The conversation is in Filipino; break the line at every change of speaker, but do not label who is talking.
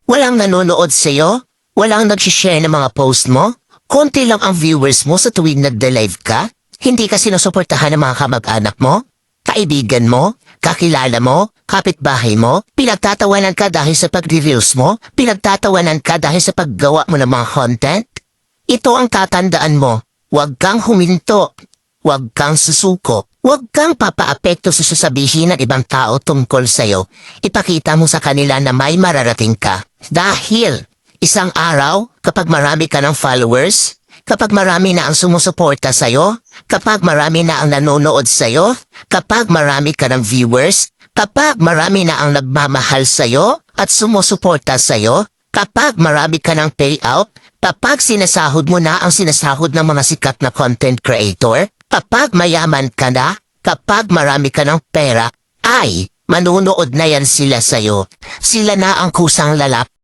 Walang nanonood sa'yo? Walang nag-share ng mga post mo? Konti lang ang viewers mo sa tuwing nagda-live ka? Hindi ka sinusuportahan ng mga kamag-anak mo? Kaibigan mo? Kakilala mo? Kapitbahay mo? Pinagtatawanan ka dahil sa pag-reveals mo? Pinagtatawanan ka dahil sa paggawa mo ng mga content? Ito ang tatandaan mo. Huwag kang huminto. Huwag kang susuko. Huwag kang papaapekto sa sasabihin ng ibang tao tungkol sa'yo. Ipakita mo sa kanila na may mararating ka. Dahil isang araw, kapag marami ka ng followers, kapag marami na ang sumusuporta sa'yo, kapag marami na ang nanonood sa'yo, kapag marami ka ng viewers, kapag marami na ang nagmamahal sa'yo at sumusuporta sa'yo, kapag marami ka ng payout, kapag sinasahod mo na ang sinasahod ng mga sikat na content creator, kapag mayaman ka na, kapag marami ka ng pera, ay manunood na yan sila sa'yo. Sila na ang kusang lalap